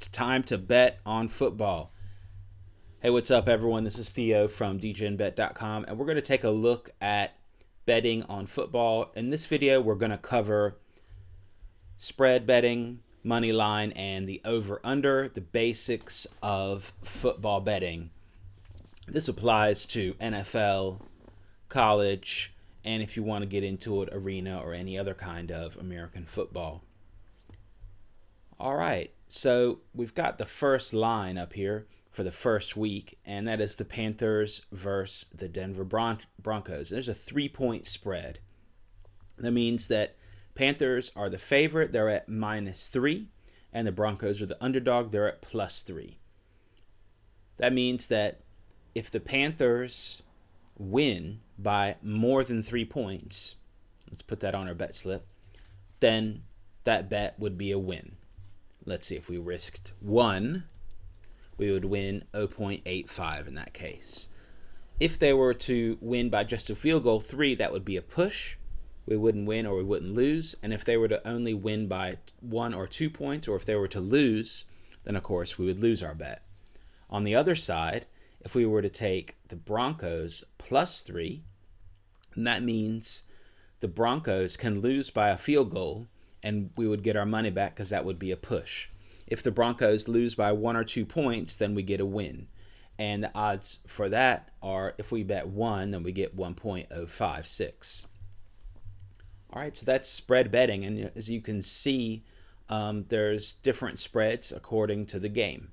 It's time to bet on football. Hey, what's up, everyone? This is Theo from djnbet.com, and we're going to take a look at betting on football. In this video, we're going to cover spread betting, money line, and the over-under, the basics of football betting. This applies to NFL, college, and if you want to get into it, arena or any other kind of American football. All right, so we've got the first line up here for the first week, and that is the Panthers versus the Denver Broncos. There's a 3-point spread. That means that Panthers are the favorite. They're at -3, and the Broncos are the underdog. They're at +3. That means that if the Panthers win by more than 3 points, let's put that on our bet slip, then that bet would be a win. Let's see, if we risked 1, we would win 0.85 in that case. If they were to win by just a field goal, 3, that would be a push. We wouldn't win or we wouldn't lose. And if they were to only win by 1 or 2 points, or if they were to lose, then of course we would lose our bet. On the other side, if we were to take the Broncos +3, and that means the Broncos can lose by a field goal and we would get our money back because that would be a push. If the Broncos lose by 1 or 2 points, then we get a win. And the odds for that are, if we bet 1, then we get 1.056. All right, so that's spread betting. And as you can see, there's different spreads according to the game.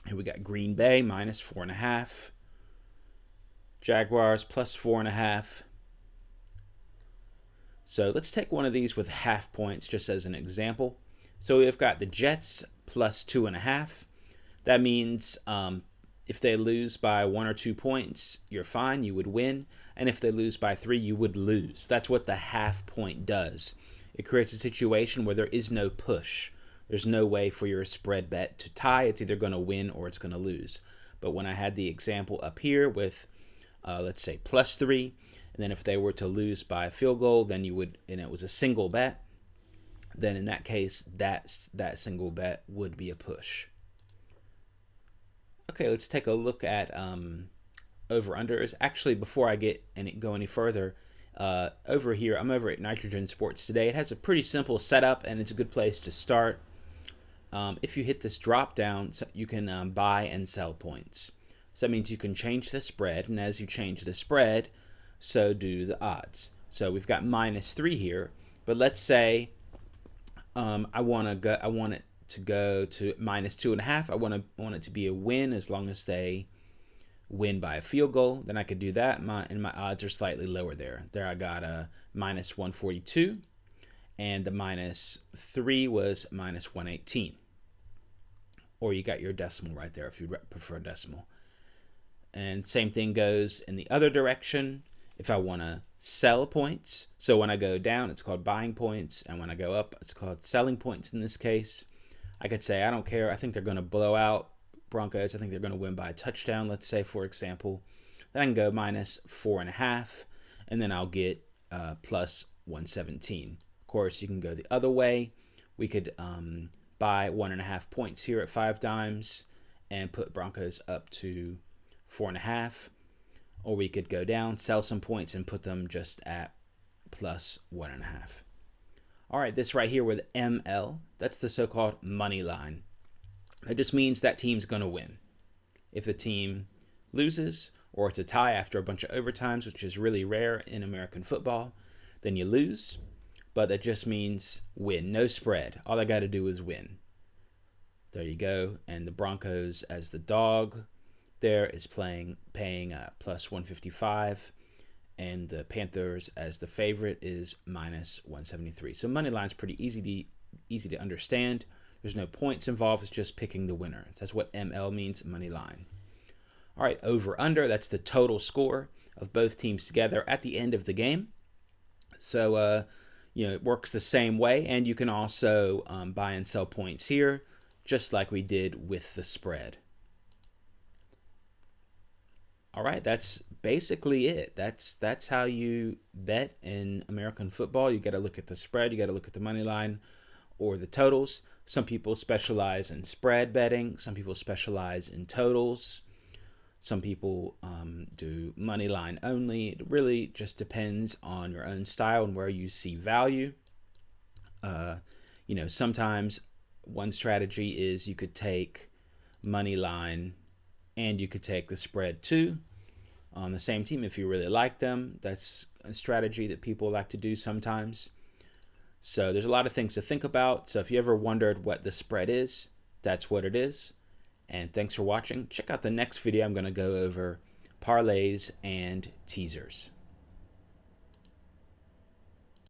Here we got Green Bay -4.5. Jaguars +4.5. So let's take one of these with half points just as an example. So we've got the Jets +2.5. That means if they lose by 1 or 2 points, you're fine, you would win. And if they lose by 3, you would lose. That's what the half point does. It creates a situation where there is no push. There's no way for your spread bet to tie. It's either going to win or it's going to lose. But when I had the example up here with, let's say, +3, and then if they were to lose by a field goal, then you would, and it was a single bet, then in that case, that single bet would be a push. Okay, let's take a look at over-unders. Actually, before I go any further, over here, I'm over at Nitrogen Sports today. It has a pretty simple setup, and it's a good place to start. If you hit this drop down, you can buy and sell points. So that means you can change the spread, and as you change the spread, so do the odds. So we've got -3 here, but let's say I want it to go to -2.5. I want it to be a win as long as they win by a field goal. Then I could do that. And my odds are slightly lower there. There I got a -142, and the -3 was -118. Or you got your decimal right there if you prefer decimal. And same thing goes in the other direction. If I want to sell points, so when I go down, it's called buying points, and when I go up, it's called selling points in this case. I could say, I don't care, I think they're going to blow out Broncos, I think they're going to win by a touchdown, let's say, for example. Then I can go -4.5, and then I'll get +117. Of course, you can go the other way. We could buy 1.5 points here at 5 dimes and put Broncos up to 4.5. Or we could go down, sell some points, and put them just at +1.5. All right, this right here with ML, that's the so-called money line. That just means that team's going to win. If the team loses, or it's a tie after a bunch of overtimes, which is really rare in American football, then you lose. But that just means win, no spread. All I got to do is win. There you go. And the Broncos as the dog there is paying +155, and the Panthers as the favorite is -173. So money line's pretty easy to understand. There's no points involved. It's just picking the winner. That's what ML means, money line. All right, over under. That's the total score of both teams together at the end of the game. So it works the same way, and you can also buy and sell points here, just like we did with the spread. All right, that's basically it. That's how you bet in American football. You got to look at the spread, you got to look at the money line, or the totals. Some people specialize in spread betting. Some people specialize in totals. Some people do money line only. It really just depends on your own style and where you see value. Sometimes one strategy is you could take money line and you could take the spread too on the same team if you really like them. That's a strategy that people like to do sometimes. So there's a lot of things to think about. So if you ever wondered what the spread is, that's what it is. And thanks for watching. Check out the next video. I'm going to go over parlays and teasers.